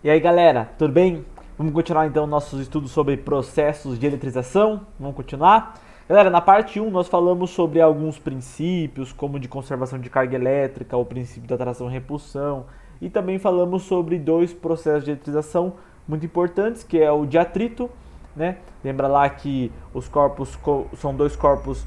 E aí galera, tudo bem? Vamos continuar então nossos estudos sobre processos de eletrização. Vamos continuar? Galera, na parte 1 nós falamos sobre alguns princípios, como de conservação de carga elétrica, o princípio da atração e repulsão, e também falamos sobre dois processos de eletrização muito importantes, que é o de atrito, né? Lembra lá que os corpos são dois corpos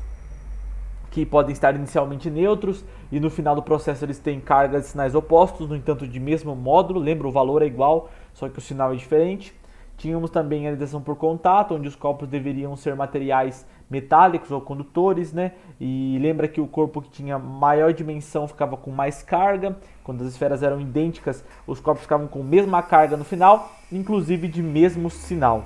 que podem estar inicialmente neutros e no final do processo eles têm cargas e sinais opostos, no entanto de mesmo módulo, lembra, o valor é igual, só que o sinal é diferente. Tínhamos também a eletrização por contato, onde os corpos deveriam ser materiais metálicos ou condutores, né? E lembra que o corpo que tinha maior dimensão ficava com mais carga, quando as esferas eram idênticas, os corpos ficavam com a mesma carga no final, inclusive de mesmo sinal.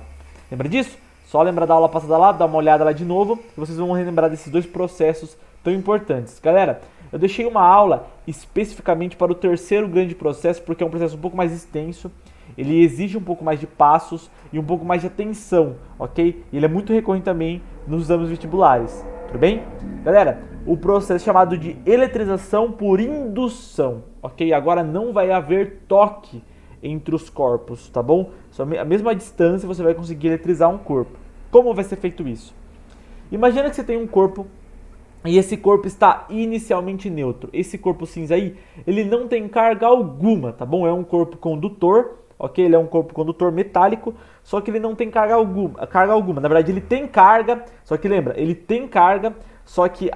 Lembra disso? Só lembrar da aula passada lá, dá uma olhada lá de novo, e vocês vão relembrar desses dois processos tão importantes. Galera, eu deixei uma aula especificamente para o terceiro grande processo, porque é um processo um pouco mais extenso, ele exige um pouco mais de passos e um pouco mais de atenção, ok? Ele é muito recorrente também nos exames vestibulares, tudo bem? Galera, o processo chamado de eletrização por indução, ok? Agora não vai haver toque entre os corpos, tá bom? Só a mesma distância você vai conseguir eletrizar um corpo. Como vai ser feito isso? Imagina que você tem um corpo e esse corpo está inicialmente neutro. Esse corpo cinza aí, ele não tem carga alguma, tá bom? É um corpo condutor, ok? Ele é um corpo condutor metálico, só que ele não tem carga alguma. Na verdade, ele tem carga, só que lembra, ele tem carga, só que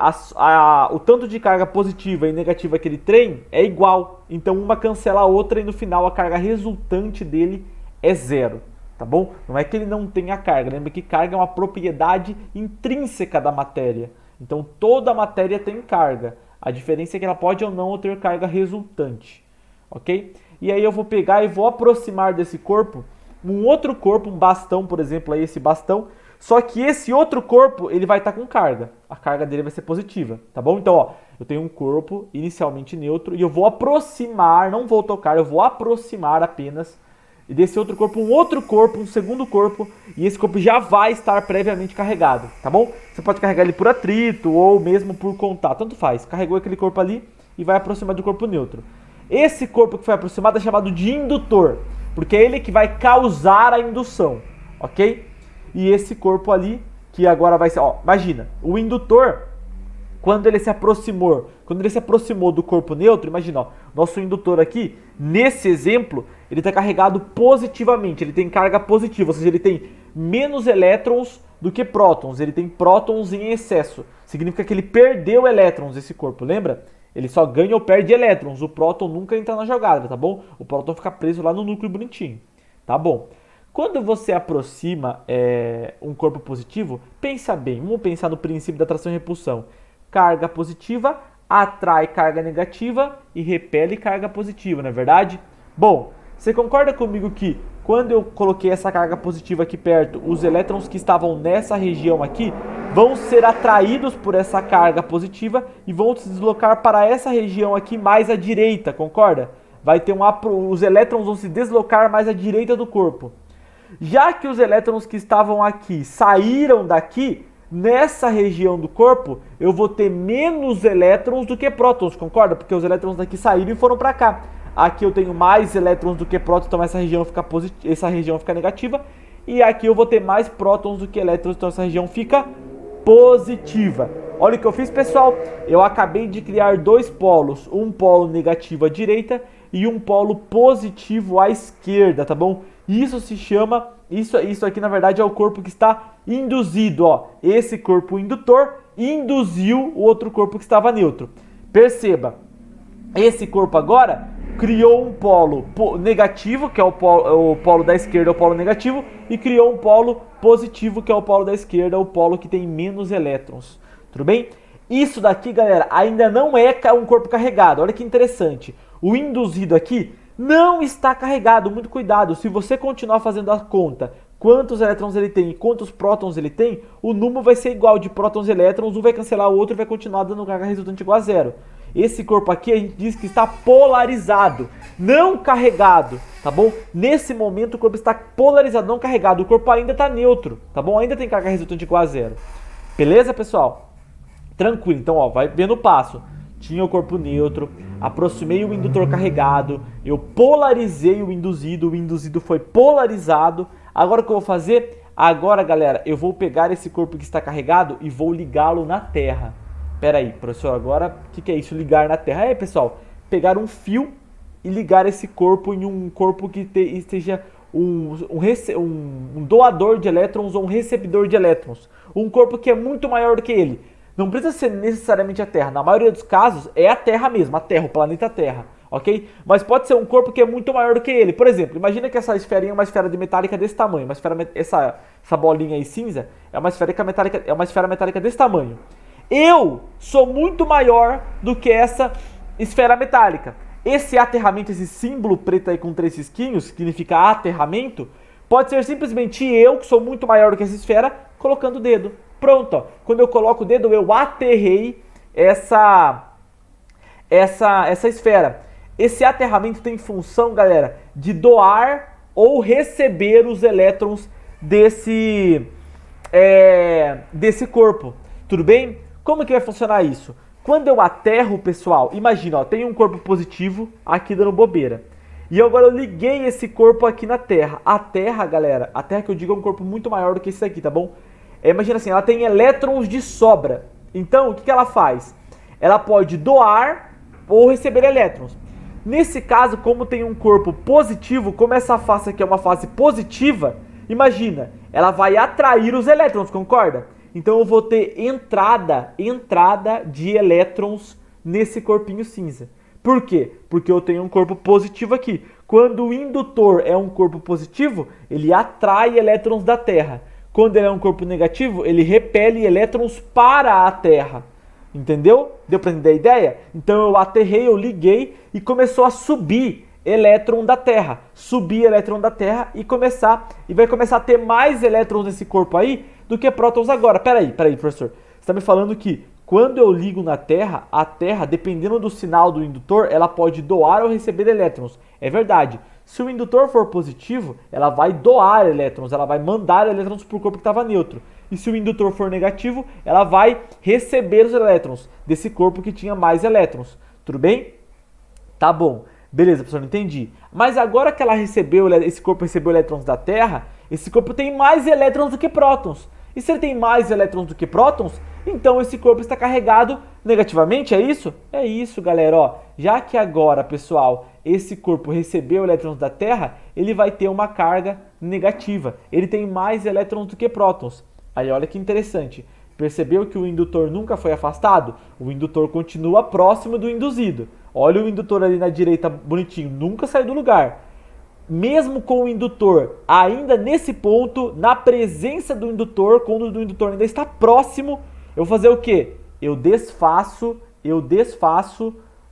o tanto de carga positiva e negativa que ele tem é igual. Então uma cancela a outra e no final a carga resultante dele é zero, tá bom? Não é que ele não tenha carga, lembra que carga é uma propriedade intrínseca da matéria. Então toda a matéria tem carga. A diferença é que ela pode ou não ter carga resultante, ok? E aí eu vou pegar e vou aproximar desse corpo um outro corpo, um bastão, por exemplo, aí esse bastão. Só que esse outro corpo, ele vai estar com carga. A carga dele vai ser positiva, tá bom? Então, ó, eu tenho um corpo inicialmente neutro e eu vou aproximar, não vou tocar, eu vou aproximar apenas. E desse outro corpo, um outro corpo, um segundo corpo, e esse corpo já vai estar previamente carregado, tá bom? Você pode carregar ele por atrito ou mesmo por contato, tanto faz. Carregou aquele corpo ali e vai aproximar do corpo neutro. Esse corpo que foi aproximado é chamado de indutor, porque é ele que vai causar a indução, ok? E esse corpo ali, que agora vai ser, ó, imagina, o indutor, quando ele se aproximou do corpo neutro, imagina, ó, nosso indutor aqui, nesse exemplo, ele está carregado positivamente, ele tem carga positiva, ou seja, ele tem menos elétrons do que prótons, ele tem prótons em excesso, significa que ele perdeu elétrons, esse corpo, lembra? Ele só ganha ou perde elétrons, o próton nunca entra na jogada, tá bom? O próton fica preso lá no núcleo bonitinho, tá bom? Quando você aproxima um corpo positivo, pensa bem, vamos pensar no princípio da atração e repulsão. Carga positiva atrai carga negativa e repele carga positiva, não é verdade? Bom, você concorda comigo que quando eu coloquei essa carga positiva aqui perto, os elétrons que estavam nessa região aqui vão ser atraídos por essa carga positiva e vão se deslocar para essa região aqui mais à direita, concorda? Vai ter os elétrons vão se deslocar mais à direita do corpo. Já que os elétrons que estavam aqui saíram daqui, nessa região do corpo, eu vou ter menos elétrons do que prótons, concorda? Porque os elétrons daqui saíram e foram para cá. Aqui eu tenho mais elétrons do que prótons, então essa região fica negativa. E aqui eu vou ter mais prótons do que elétrons, então essa região fica positiva. Olha o que eu fiz, pessoal. Eu acabei de criar dois polos, um polo negativo à direita e um polo positivo à esquerda, tá bom? Isso se chama, isso aqui na verdade é o corpo que está induzido, ó. Esse corpo indutor induziu o outro corpo que estava neutro. Perceba, esse corpo agora criou um polo negativo, que é o polo da esquerda, é o polo negativo, e criou um polo positivo, que é o polo da esquerda, o polo que tem menos elétrons. Tudo bem? Isso daqui, galera, ainda não é um corpo carregado. Olha que interessante. O induzido aqui não está carregado. Muito cuidado. Se você continuar fazendo a conta, quantos elétrons ele tem e quantos prótons ele tem, o número vai ser igual de prótons e elétrons. Um vai cancelar o outro e vai continuar dando carga resultante igual a zero. Esse corpo aqui a gente diz que está polarizado, não carregado, tá bom? Nesse momento o corpo está polarizado, não carregado. O corpo ainda está neutro, tá bom? Ainda tem carga resultante igual a zero. Beleza, pessoal? Tranquilo. Então, ó, vai vendo o passo. Tinha o corpo neutro, aproximei o indutor carregado, eu polarizei o induzido foi polarizado. Agora o que eu vou fazer? Agora, galera, eu vou pegar esse corpo que está carregado e vou ligá-lo na Terra. Pera aí, professor, agora o que é isso, ligar na Terra? É, pessoal, pegar um fio e ligar esse corpo em um corpo que esteja um doador de elétrons ou um recebedor de elétrons. Um corpo que é muito maior do que ele. Não precisa ser necessariamente a Terra. Na maioria dos casos, é a Terra mesmo, a Terra, o planeta Terra, ok? Mas pode ser um corpo que é muito maior do que ele. Por exemplo, imagina que essa esferinha é uma esfera de metálica desse tamanho. Essa bolinha aí cinza é uma esfera metálica desse tamanho. Eu sou muito maior do que essa esfera metálica. Esse aterramento, esse símbolo preto aí com 3 risquinhos, que significa aterramento, pode ser simplesmente eu, que sou muito maior do que essa esfera, colocando o dedo. Pronto, ó. Quando eu coloco o dedo, eu aterrei essa esfera. Esse aterramento tem função, galera, de doar ou receber os elétrons desse corpo. Tudo bem? Como que vai funcionar isso? Quando eu aterro, pessoal, imagina, ó, tem um corpo positivo aqui dando bobeira. E agora eu liguei esse corpo aqui na Terra. A Terra, galera, a Terra que eu digo é um corpo muito maior do que esse aqui, tá bom? Imagina assim, ela tem elétrons de sobra. Então, o que ela faz? Ela pode doar ou receber elétrons. Nesse caso, como tem um corpo positivo, como essa face aqui é uma face positiva, imagina, ela vai atrair os elétrons, concorda? Então eu vou ter entrada de elétrons nesse corpinho cinza. Por quê? Porque eu tenho um corpo positivo aqui. Quando o indutor é um corpo positivo, ele atrai elétrons da Terra. Quando ele é um corpo negativo, ele repele elétrons para a Terra. Entendeu? Deu para entender a ideia? Então eu aterrei, eu liguei e começou a subir elétron da Terra. Subir elétron da Terra e vai começar a ter mais elétrons nesse corpo aí do que prótons agora. Peraí, professor. Você está me falando que quando eu ligo na Terra, a Terra, dependendo do sinal do indutor, ela pode doar ou receber elétrons. É verdade. Se o indutor for positivo, ela vai doar elétrons, ela vai mandar elétrons para o corpo que estava neutro. E se o indutor for negativo, ela vai receber os elétrons desse corpo que tinha mais elétrons. Tudo bem? Tá bom. Beleza, professor, não entendi. Mas agora que esse corpo recebeu elétrons da Terra, esse corpo tem mais elétrons do que prótons. E se ele tem mais elétrons do que prótons, então esse corpo está carregado negativamente, é isso? É isso, galera, ó. Já que agora, pessoal, esse corpo recebeu elétrons da Terra, ele vai ter uma carga negativa. Ele tem mais elétrons do que prótons. Aí olha que interessante. Percebeu que o indutor nunca foi afastado? O indutor continua próximo do induzido. Olha o indutor ali na direita bonitinho, nunca saiu do lugar. Mesmo com o indutor ainda nesse ponto, na presença do indutor, quando o indutor ainda está próximo, eu vou fazer o quê? Eu desfaço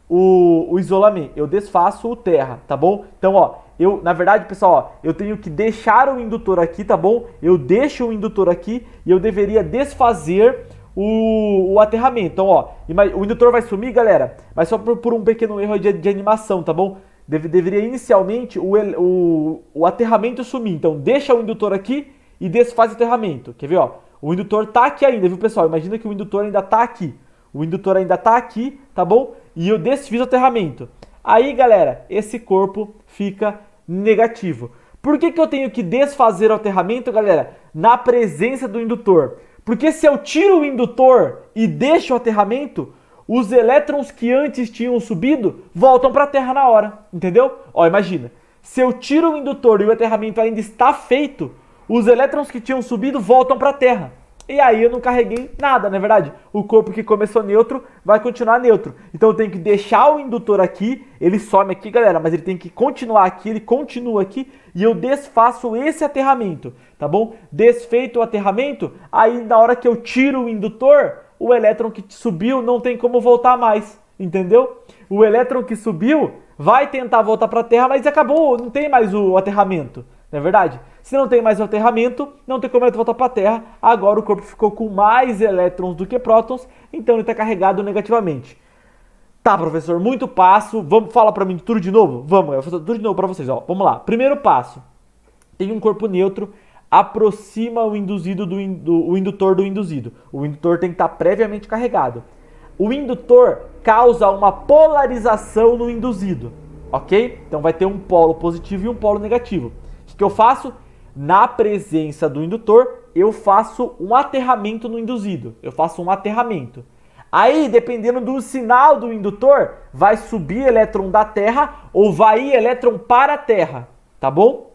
o isolamento, eu desfaço o terra, tá bom? Então, ó, na verdade, pessoal, ó, eu tenho que deixar o indutor aqui, tá bom? Eu deixo o indutor aqui e eu deveria desfazer o aterramento. Então, ó, o indutor vai sumir, galera, mas só por um pequeno erro de animação, tá bom? Deveria inicialmente o aterramento sumir. Então, deixa o indutor aqui e desfaz o aterramento. Quer ver, ó? O indutor tá aqui ainda, viu, pessoal? Imagina que o indutor ainda tá aqui. O indutor ainda tá aqui, tá bom? E eu desfiz o aterramento. Aí, galera, esse corpo fica negativo. Por que eu tenho que desfazer o aterramento, galera? Na presença do indutor. Porque se eu tiro o indutor e deixo o aterramento, os elétrons que antes tinham subido voltam para a Terra na hora, entendeu? Ó, imagina, se eu tiro o indutor e o aterramento ainda está feito, os elétrons que tinham subido voltam para a Terra. E aí eu não carreguei nada, não é verdade? O corpo que começou neutro vai continuar neutro. Então eu tenho que deixar o indutor aqui, ele some aqui, galera, mas ele tem que continuar aqui, ele continua aqui, e eu desfaço esse aterramento, tá bom? Desfeito o aterramento, aí na hora que eu tiro o indutor, o elétron que subiu não tem como voltar mais, entendeu? O elétron que subiu vai tentar voltar para a Terra, mas acabou, não tem mais o aterramento, não é verdade? Se não tem mais o aterramento, não tem como ele voltar para a Terra, agora o corpo ficou com mais elétrons do que prótons, então ele está carregado negativamente. Tá, professor, muito passo, vamos falar para mim tudo de novo? Vamos, eu vou fazer tudo de novo para vocês, ó. Vamos lá, primeiro passo, tem um corpo neutro, aproxima o induzido o indutor do induzido. O indutor tem que estar previamente carregado. o indutor causa uma polarização no induzido, ok? Então vai ter um polo positivo e um polo negativo. O que eu faço? Na presença do indutor, eu faço um aterramento no induzido. Eu faço um aterramento. Aí, dependendo do sinal do indutor, vai subir elétron da Terra ou vai ir elétron para a Terra, tá bom?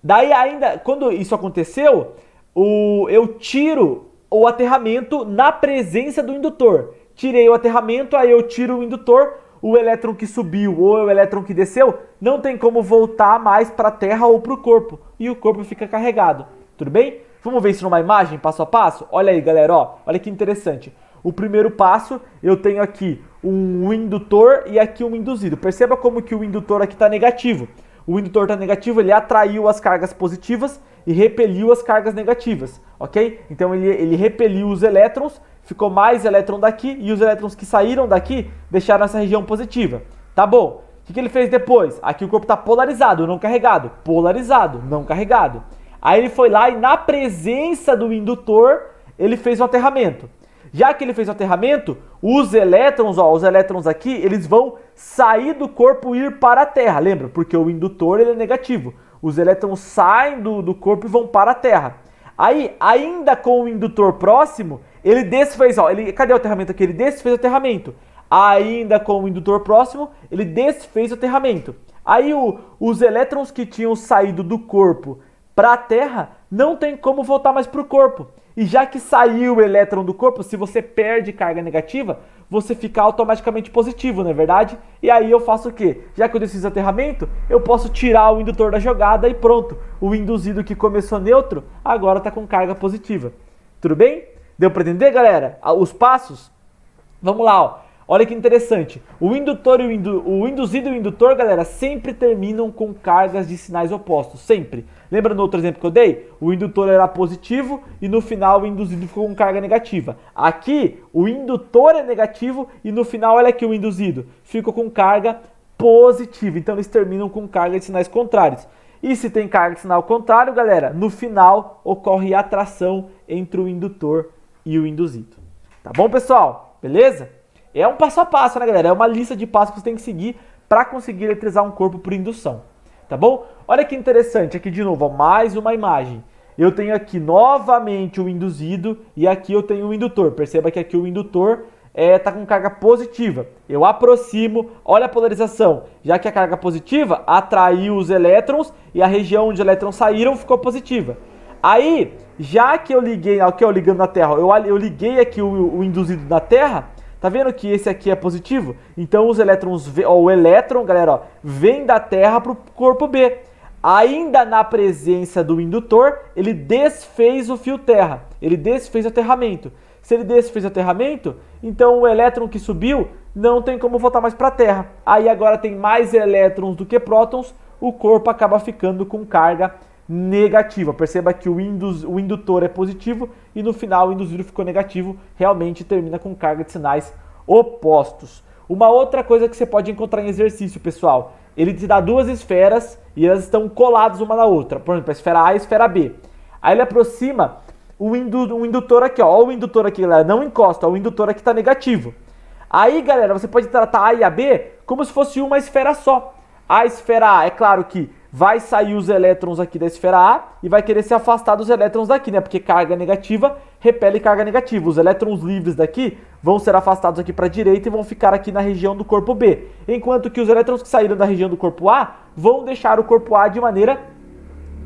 Daí ainda, quando isso aconteceu, eu tiro o aterramento na presença do indutor. Tirei o aterramento, aí eu tiro o indutor, o elétron que subiu ou o elétron que desceu, não tem como voltar mais para a Terra ou para o corpo. E o corpo fica carregado, tudo bem? Vamos ver isso numa imagem, passo a passo? Olha aí, galera, ó, olha que interessante. O primeiro passo, eu tenho aqui um indutor e aqui um induzido. Perceba como que o indutor aqui está negativo. O indutor está negativo, ele atraiu as cargas positivas e repeliu as cargas negativas, ok? Então ele repeliu os elétrons, ficou mais elétron daqui e os elétrons que saíram daqui deixaram essa região positiva. Tá bom. O que ele fez depois? Aqui o corpo está polarizado, não carregado. Polarizado, não carregado. Aí ele foi lá e na presença do indutor, ele fez o aterramento. Já que ele fez o aterramento, os elétrons, ó, os elétrons aqui, eles vão sair do corpo e ir para a Terra. Lembra? Porque o indutor ele é negativo. Os elétrons saem do corpo e vão para a Terra. Aí, ainda com o indutor próximo, ele desfez, ó, cadê o aterramento aqui? Ele desfez o aterramento. Ainda com o indutor próximo, ele desfez o aterramento. Aí os elétrons que tinham saído do corpo para a Terra não tem como voltar mais para o corpo. E já que saiu o elétron do corpo, se você perde carga negativa, você fica automaticamente positivo, não é verdade? E aí eu faço o quê? Já que eu desfiz o aterramento, eu posso tirar o indutor da jogada e pronto. O induzido que começou neutro, agora está com carga positiva. Tudo bem? Deu para entender, galera? Os passos? Vamos lá, ó. Olha que interessante. O indutor e o induzido e o indutor, galera, sempre terminam com cargas de sinais opostos. Sempre. Lembra no outro exemplo que eu dei? O indutor era positivo e no final o induzido ficou com carga negativa. Aqui, o indutor é negativo e no final, olha aqui o induzido, ficou com carga positiva. Então eles terminam com carga de sinais contrários. E se tem carga de sinal contrário, galera, no final ocorre atração entre o indutor e o induzido. Tá bom, pessoal? Beleza? É um passo a passo, né, galera? É uma lista de passos que você tem que seguir para conseguir eletrizar um corpo por indução. Tá bom? Olha que interessante, aqui de novo, ó, mais uma imagem. Eu tenho aqui novamente o induzido e aqui eu tenho o indutor. Perceba que aqui o indutor está com carga positiva. Eu aproximo, olha a polarização. Já que a carga positiva atraiu os elétrons e a região onde os elétrons saíram ficou positiva. Aí, já que eu liguei, aqui ó, ligando na Terra, eu liguei aqui o induzido na Terra. Tá vendo que esse aqui é positivo? Então os elétrons, ó, o elétron, galera, ó, vem da Terra para o corpo B. Ainda na presença do indutor, ele desfez o fio terra. Ele desfez o aterramento. Se ele desfez o aterramento, então o elétron que subiu não tem como voltar mais para a Terra. Aí agora tem mais elétrons do que prótons, o corpo acaba ficando com carga negativa. Perceba que o indutor é positivo e no final o induzido ficou negativo, realmente termina com carga de sinais opostos. Uma outra coisa que você pode encontrar em exercício, pessoal, ele te dá duas esferas e elas estão coladas uma na outra, por exemplo, a esfera A e a esfera B. Aí ele aproxima o indutor aqui, ó, o indutor aqui, galera, não encosta, ó, o indutor aqui está negativo. Aí, galera, você pode tratar A e a B como se fosse uma esfera só. A esfera A, é claro que vai sair os elétrons aqui da esfera A e vai querer se afastar dos elétrons daqui, né? Porque carga negativa repele carga negativa. Os elétrons livres daqui vão ser afastados aqui para a direita e vão ficar aqui na região do corpo B. Enquanto que os elétrons que saíram da região do corpo A vão deixar o corpo A de maneira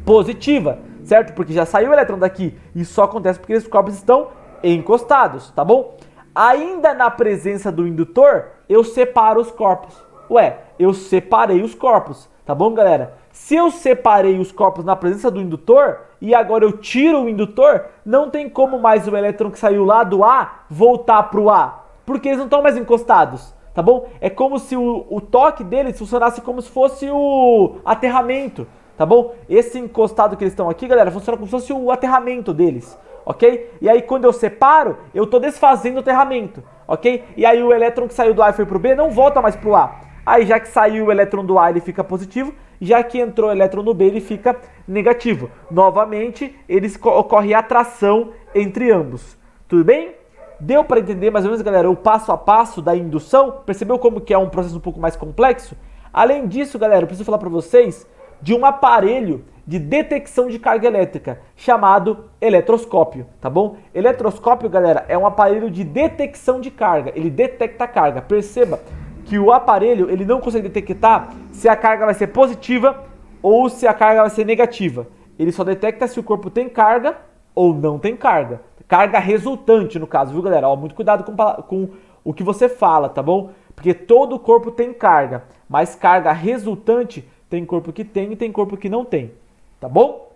positiva, certo? Porque já saiu o elétron daqui. Isso só acontece porque esses corpos estão encostados, tá bom? Ainda na presença do indutor, eu separo os corpos. Ué, eu separei os corpos, tá bom, galera? Se eu separei os corpos na presença do indutor e agora eu tiro o indutor, não tem como mais o elétron que saiu lá do A voltar para o A, porque eles não estão mais encostados, tá bom? É como se o toque deles funcionasse como se fosse o aterramento, tá bom? Esse encostado que eles estão aqui, galera, funciona como se fosse o aterramento deles, ok? E aí quando eu separo, eu estou desfazendo o aterramento, ok? E aí o elétron que saiu do A e foi para o B não volta mais para o A. Aí já que saiu o elétron do A, ele fica positivo, já que entrou o elétron no B, ele fica negativo. Novamente, ocorre atração entre ambos. Tudo bem? Deu para entender mais ou menos, galera, o passo a passo da indução? Percebeu como que é um processo um pouco mais complexo? Além disso, galera, eu preciso falar para vocês de um aparelho de detecção de carga elétrica chamado eletroscópio, tá bom? Eletroscópio, galera, é um aparelho de detecção de carga, ele detecta a carga. Perceba que o aparelho ele não consegue detectar se a carga vai ser positiva ou se a carga vai ser negativa. Ele só detecta se o corpo tem carga ou não tem carga. Carga resultante, no caso, viu, galera? Ó, muito cuidado com o que você fala, tá bom? Porque todo corpo tem carga, mas carga resultante tem corpo que tem e tem corpo que não tem, tá bom?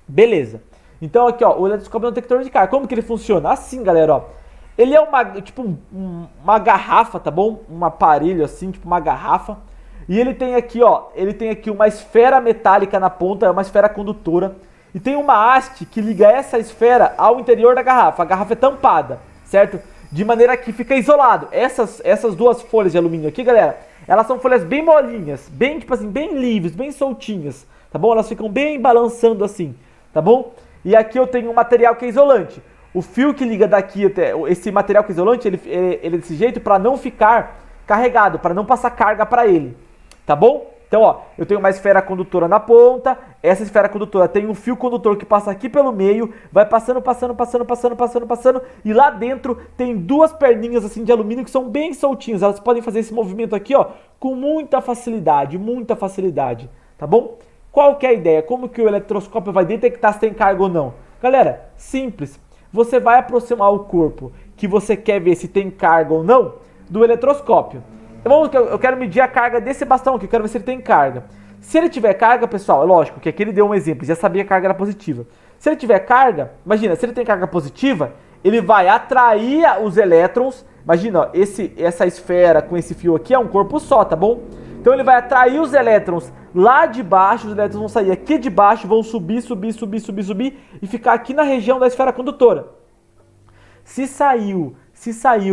Beleza. Então aqui, ó, o eletroscópio é um detector de carga. Como que ele funciona? Assim, galera, ó. Ele é uma garrafa, tá bom? Um aparelho assim, tipo uma garrafa. E ele tem aqui, ó, uma esfera metálica na ponta, é uma esfera condutora. E tem uma haste que liga essa esfera ao interior da garrafa. A garrafa é tampada, certo? De maneira que fica isolado. Essas duas folhas de alumínio aqui, galera, elas são folhas bem molinhas, bem, tipo assim, bem livres, bem soltinhas, tá bom? Elas ficam bem balançando assim, tá bom? E aqui eu tenho um material que é isolante. O fio que liga daqui até esse material que é isolante, ele é desse jeito para não ficar carregado, para não passar carga para ele, tá bom? Então, ó, eu tenho uma esfera condutora na ponta, essa esfera condutora tem um fio condutor que passa aqui pelo meio, vai passando, e lá dentro tem duas perninhas assim de alumínio que são bem soltinhas, elas podem fazer esse movimento aqui, ó, com muita facilidade, tá bom? Qual que é a ideia? Como que o eletroscópio vai detectar se tem carga ou não? Galera, simples, você vai aproximar o corpo que você quer ver se tem carga ou não do eletroscópio. Eu quero medir a carga desse bastão aqui, eu quero ver se ele tem carga. Se ele tiver carga, pessoal, é lógico que aqui ele deu um exemplo, já sabia que a carga era positiva. Se ele tiver carga, imagina, se ele tem carga positiva, ele vai atrair os elétrons. Imagina, ó, essa esfera com esse fio aqui é um corpo só, tá bom? Então ele vai atrair os elétrons lá de baixo, os elétrons vão sair aqui de baixo, vão subir e ficar aqui na região da esfera condutora. Se saiu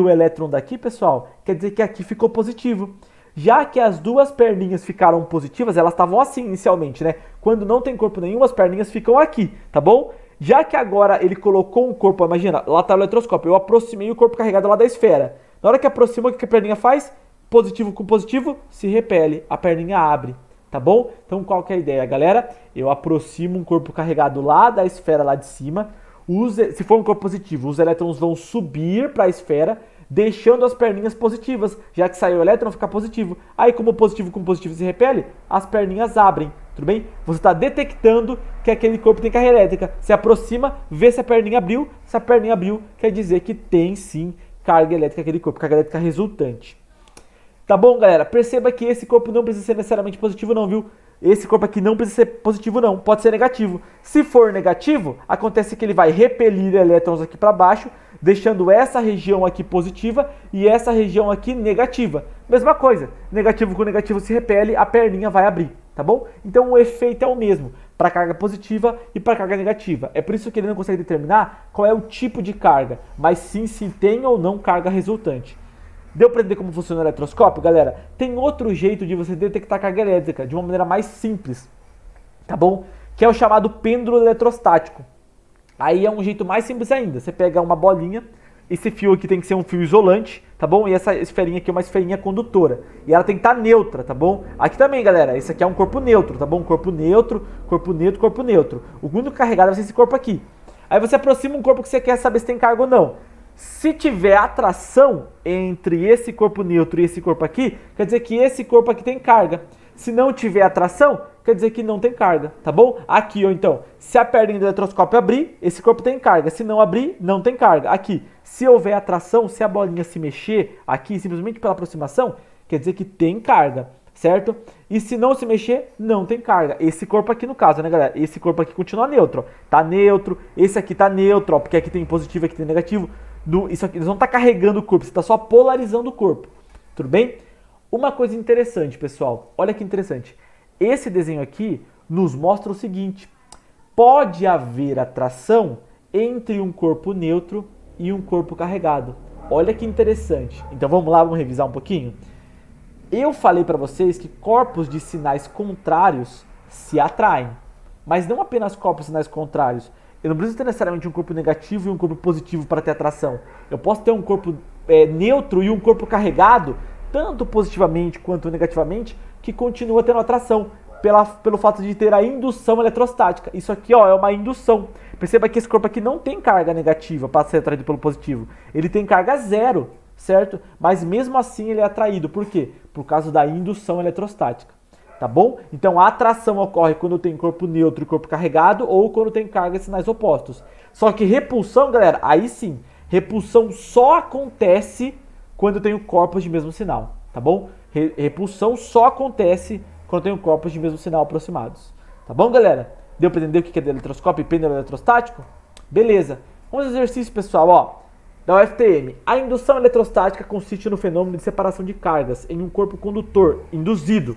o elétron daqui, pessoal, quer dizer que aqui ficou positivo. Já que as duas perninhas ficaram positivas, elas estavam assim inicialmente, né? Quando não tem corpo nenhum, as perninhas ficam aqui, tá bom? Já que agora ele colocou um corpo, imagina, lá tá o eletroscópio, eu aproximei o corpo carregado lá da esfera. Na hora que aproxima, o que a perninha faz? Positivo com positivo, se repele, a perninha abre, tá bom? Então qual que é a ideia, galera? Eu aproximo um corpo carregado lá da esfera lá de cima. Se for um corpo positivo, os elétrons vão subir para a esfera, deixando as perninhas positivas. Já que saiu o elétron, fica positivo. Aí, como positivo com positivo se repele, as perninhas abrem, tudo bem? Você está detectando que aquele corpo tem carga elétrica. Se aproxima, vê se a perninha abriu. Se a perninha abriu, quer dizer que tem sim carga elétrica aquele corpo, carga elétrica resultante. Tá bom, galera? Perceba que esse corpo não precisa ser necessariamente positivo não, viu? Esse corpo aqui não precisa ser positivo não, pode ser negativo. Se for negativo, acontece que ele vai repelir elétrons aqui para baixo, deixando essa região aqui positiva e essa região aqui negativa. Mesma coisa, negativo com negativo se repele, a perninha vai abrir, tá bom? Então o efeito é o mesmo para carga positiva e para carga negativa. É por isso que ele não consegue determinar qual é o tipo de carga, mas sim se tem ou não carga resultante. Deu para entender como funciona o eletroscópio, galera? Tem outro jeito de você detectar carga elétrica, de uma maneira mais simples, tá bom? Que é o chamado pêndulo eletrostático. Aí é um jeito mais simples ainda. Você pega uma bolinha, esse fio aqui tem que ser um fio isolante, tá bom? E essa esferinha aqui é uma esferinha condutora. E ela tem que estar neutra, tá bom? Aqui também, galera, esse aqui é um corpo neutro, tá bom? Corpo neutro, corpo neutro, corpo neutro. O único carregado vai ser esse corpo aqui. Aí você aproxima um corpo que você quer saber se tem carga ou não. Se tiver atração entre esse corpo neutro e esse corpo aqui, quer dizer que esse corpo aqui tem carga. Se não tiver atração, quer dizer que não tem carga, tá bom? Aqui, ó, então, se a perninha do eletroscópio abrir, esse corpo tem carga. Se não abrir, não tem carga. Aqui, se houver atração, se a bolinha se mexer aqui, simplesmente pela aproximação, quer dizer que tem carga, certo? E se não se mexer, não tem carga. Esse corpo aqui no caso, né, galera? Esse corpo aqui continua neutro, ó. Tá neutro, esse aqui tá neutro, ó, porque aqui tem positivo, aqui tem negativo. Isso aqui, eles não tá carregando o corpo, você tá só polarizando o corpo, tudo bem? Uma coisa interessante, pessoal, olha que interessante. Esse desenho aqui nos mostra o seguinte: pode haver atração entre um corpo neutro e um corpo carregado. Olha que interessante. Então vamos lá, vamos revisar um pouquinho? Eu falei para vocês que corpos de sinais contrários se atraem, mas não apenas corpos de sinais contrários. Eu não preciso ter necessariamente um corpo negativo e um corpo positivo para ter atração. Eu posso ter um corpo neutro e um corpo carregado, tanto positivamente quanto negativamente, que continua tendo atração, pelo fato de ter a indução eletrostática. Isso aqui, ó, é uma indução. Perceba que esse corpo aqui não tem carga negativa para ser atraído pelo positivo. Ele tem carga zero, certo? Mas mesmo assim ele é atraído. Por quê? Por causa da indução eletrostática. Tá bom? Então a atração ocorre quando tem corpo neutro e corpo carregado ou quando tem carga e sinais opostos. Só que repulsão, galera, aí sim, repulsão só acontece quando eu tenho corpos de mesmo sinal, tá bom? Repulsão só acontece quando eu tenho corpos de mesmo sinal aproximados. Tá bom, galera? Deu para entender o que é eletroscópio e pêndulo eletrostático? Beleza. Vamos ao exercício, pessoal, ó. Da UFTM. A indução eletrostática consiste no fenômeno de separação de cargas em um corpo condutor induzido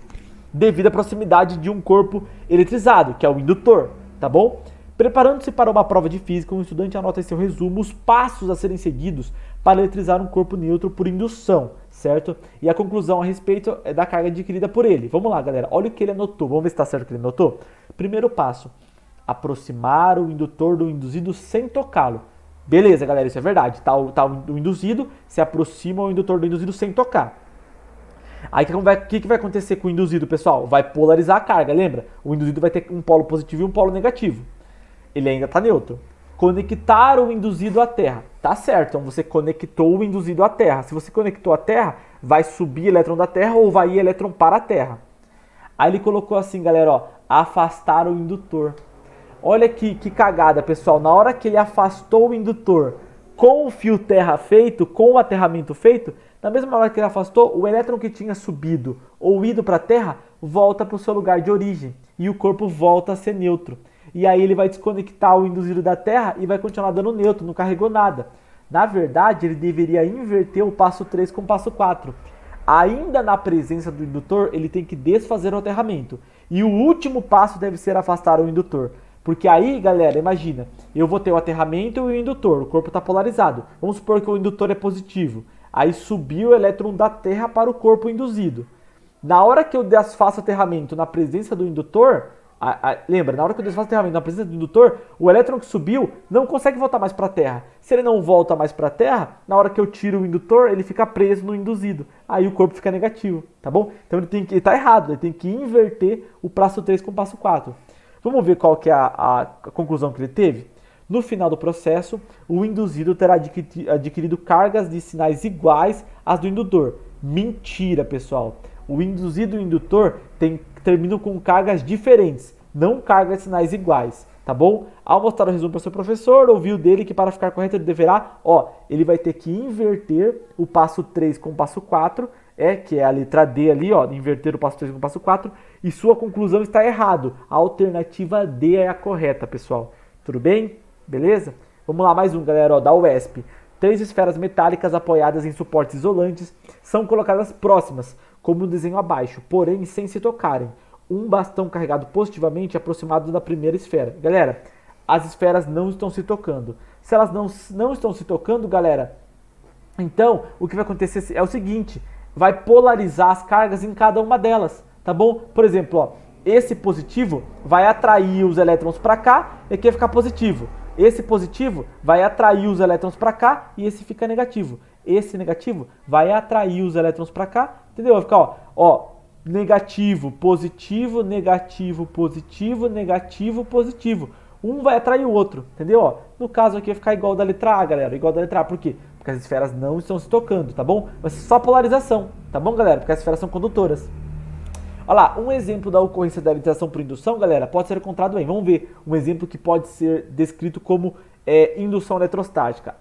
devido à proximidade de um corpo eletrizado, que é o indutor, tá bom? Preparando-se para uma prova de física, um estudante anota em seu resumo os passos a serem seguidos para eletrizar um corpo neutro por indução, certo? E a conclusão a respeito é da carga adquirida por ele. Vamos lá, galera, olha o que ele anotou, vamos ver se está certo o que ele anotou? Primeiro passo, aproximar o indutor do induzido sem tocá-lo. Beleza, galera, isso é verdade, tá o induzido, se aproxima o indutor do induzido sem tocar. Aí o que vai acontecer com o induzido, pessoal? Vai polarizar a carga, lembra? O induzido vai ter um polo positivo e um polo negativo. Ele ainda está neutro. Conectar o induzido à Terra. Tá certo, então você conectou o induzido à Terra. Se você conectou à Terra, vai subir elétron da Terra ou vai ir elétron para a Terra. Aí ele colocou assim, galera, ó, afastar o indutor. Olha que cagada, pessoal. Na hora que ele afastou o indutor com o fio terra feito, com o aterramento feito, na mesma hora que ele afastou, o elétron que tinha subido ou ido para a Terra volta para o seu lugar de origem e o corpo volta a ser neutro. E aí ele vai desconectar o induzido da Terra e vai continuar dando neutro, não carregou nada. Na verdade, ele deveria inverter o passo 3 com o passo 4. Ainda na presença do indutor, ele tem que desfazer o aterramento. E o último passo deve ser afastar o indutor. Porque aí, galera, imagina, eu vou ter o aterramento e o indutor, o corpo está polarizado. Vamos supor que o indutor é positivo. Aí subiu o elétron da Terra para o corpo induzido. Na hora que eu desfaço o aterramento na presença do indutor, lembra, na hora que eu desfaço o aterramento na presença do indutor, o elétron que subiu não consegue voltar mais para a Terra. Se ele não volta mais para a Terra, na hora que eu tiro o indutor, ele fica preso no induzido. Aí o corpo fica negativo, tá bom? Então ele está errado, ele tem que inverter o passo 3 com o passo 4. Vamos ver qual que é a conclusão que ele teve? No final do processo, o induzido terá adquirido cargas de sinais iguais às do indutor. Mentira, pessoal. O induzido e o indutor terminam com cargas diferentes, não cargas de sinais iguais, tá bom? Ao mostrar o resumo para o seu professor, ouviu dele que para ficar correto ele deverá, ele vai ter que inverter o passo 3 com o passo 4, que é a letra D ali, inverter o passo 3 com o passo 4, e sua conclusão está errado. A alternativa D é a correta, pessoal. Tudo bem? Beleza? Vamos lá, mais um, galera, da UESP. 3 esferas metálicas apoiadas em suportes isolantes são colocadas próximas, como no desenho abaixo, porém sem se tocarem. Um bastão carregado positivamente aproximado da primeira esfera. Galera, as esferas não estão se tocando. Se elas não estão se tocando, galera, então o que vai acontecer é o seguinte, vai polarizar as cargas em cada uma delas, tá bom? Por exemplo, esse positivo vai atrair os elétrons para cá e aqui vai ficar positivo. Esse positivo vai atrair os elétrons para cá e esse fica negativo. Esse negativo vai atrair os elétrons para cá, entendeu? Vai ficar, negativo, positivo, negativo, positivo, negativo, positivo. Um vai atrair o outro, entendeu? No caso aqui vai ficar igual da letra A, galera. Igual da letra A, por quê? Porque as esferas não estão se tocando, tá bom? Vai ser só polarização, tá bom, galera? Porque as esferas são condutoras. Olha lá, um exemplo da ocorrência da eletrização por indução, galera, pode ser encontrado bem. Vamos ver um exemplo que pode ser descrito como indução eletrostática.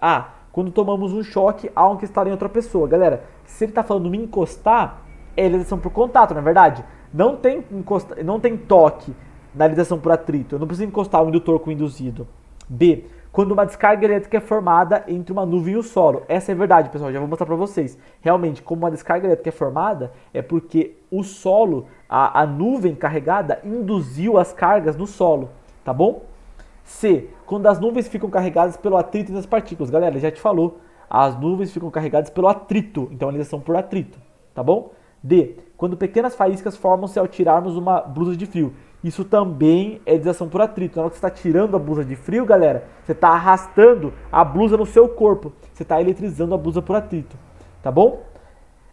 Quando tomamos um choque ao encostar em outra pessoa. Galera, se ele está falando me encostar, é eletrização por contato, não é verdade? Não tem toque na eletrização por atrito. Eu não preciso encostar o indutor com o induzido. B. Quando uma descarga elétrica é formada entre uma nuvem e o solo. Essa é verdade, pessoal, já vou mostrar para vocês. Realmente, como uma descarga elétrica é formada, é porque o solo, a nuvem carregada, induziu as cargas no solo, tá bom? C. Quando as nuvens ficam carregadas pelo atrito das partículas. Galera, já te falou, as nuvens ficam carregadas pelo atrito, então eles são por atrito, tá bom? D. Quando pequenas faíscas formam-se ao tirarmos uma blusa de frio. Isso também é eletrização por atrito. Na hora que você está tirando a blusa de frio, galera, você está arrastando a blusa no seu corpo. Você está eletrizando a blusa por atrito, tá bom?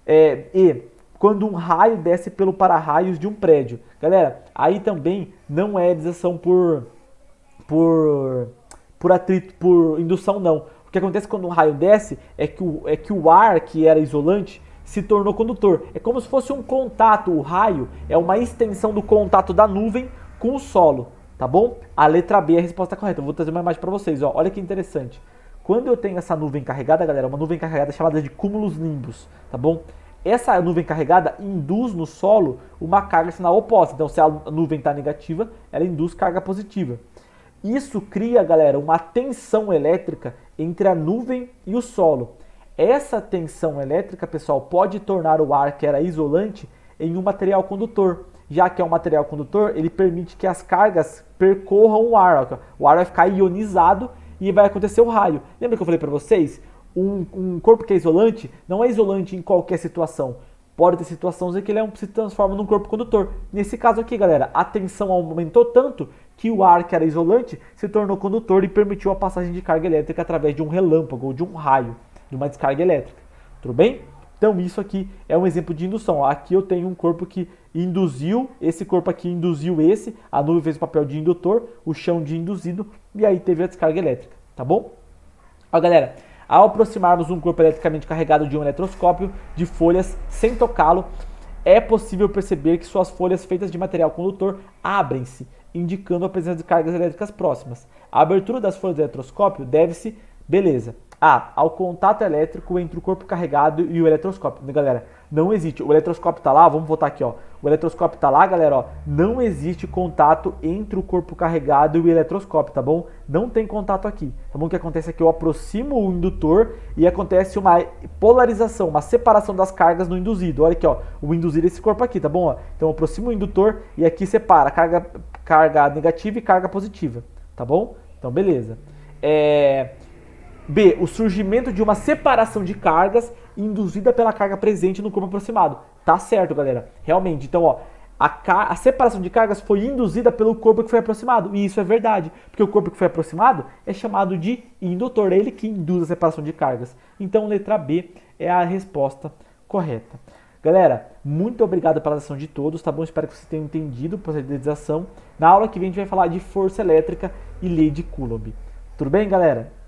E quando um raio desce pelo para-raios de um prédio. Galera, aí também não é eletrização por atrito, por indução não. O que acontece quando um raio desce é que o ar que era isolante se tornou condutor. É como se fosse um contato, o raio é uma extensão do contato da nuvem com o solo, tá bom? A letra B é a resposta correta. Eu vou trazer uma imagem para vocês, ó. Olha que interessante. Quando eu tenho essa nuvem carregada, galera, uma nuvem carregada chamada de cúmulos nimbus, tá bom? Essa nuvem carregada induz no solo uma carga sinal oposta. Então, se a nuvem está negativa, ela induz carga positiva. Isso cria, galera, uma tensão elétrica entre a nuvem e o solo. Essa tensão elétrica, pessoal, pode tornar o ar que era isolante em um material condutor. Já que é um material condutor, ele permite que as cargas percorram o ar. O ar vai ficar ionizado e vai acontecer o raio. Lembra que eu falei para vocês? Um corpo que é isolante não é isolante em qualquer situação. Pode ter situações em que ele se transforma num corpo condutor. Nesse caso aqui, galera, a tensão aumentou tanto que o ar que era isolante se tornou condutor e permitiu a passagem de carga elétrica através de um relâmpago ou de um raio, de uma descarga elétrica. Tudo bem? Então isso aqui é um exemplo de indução. Aqui eu tenho um corpo que induziu, esse corpo aqui induziu esse, a nuvem fez o papel de indutor, o chão de induzido e aí teve a descarga elétrica, tá bom? Ó, galera, ao aproximarmos um corpo eletricamente carregado de um eletroscópio de folhas sem tocá-lo, é possível perceber que suas folhas feitas de material condutor abrem-se, indicando a presença de cargas elétricas próximas. A abertura das folhas do eletroscópio deve-se, beleza, ao contato elétrico entre o corpo carregado e o eletroscópio. Galera, não existe. O eletroscópio está lá, vamos voltar aqui, ó. O eletroscópio está lá, galera, ó. Não existe contato entre o corpo carregado e o eletroscópio, tá bom? Não tem contato aqui. Tá bom? O que acontece é que eu aproximo o indutor e acontece uma polarização, uma separação das cargas no induzido. Olha aqui, ó. O induzido é esse corpo aqui, tá bom? Ó. Então eu aproximo o indutor e aqui separa carga negativa e carga positiva, tá bom? Então beleza. B, o surgimento de uma separação de cargas induzida pela carga presente no corpo aproximado. Tá certo, galera. Realmente. Então, ó, a separação de cargas foi induzida pelo corpo que foi aproximado. E isso é verdade. Porque o corpo que foi aproximado é chamado de indutor. É ele que induz a separação de cargas. Então, letra B é a resposta correta. Galera, muito obrigado pela atenção de todos, tá bom? Espero que vocês tenham entendido o processo de eletrização. Na aula que vem a gente vai falar de força elétrica e lei de Coulomb. Tudo bem, galera?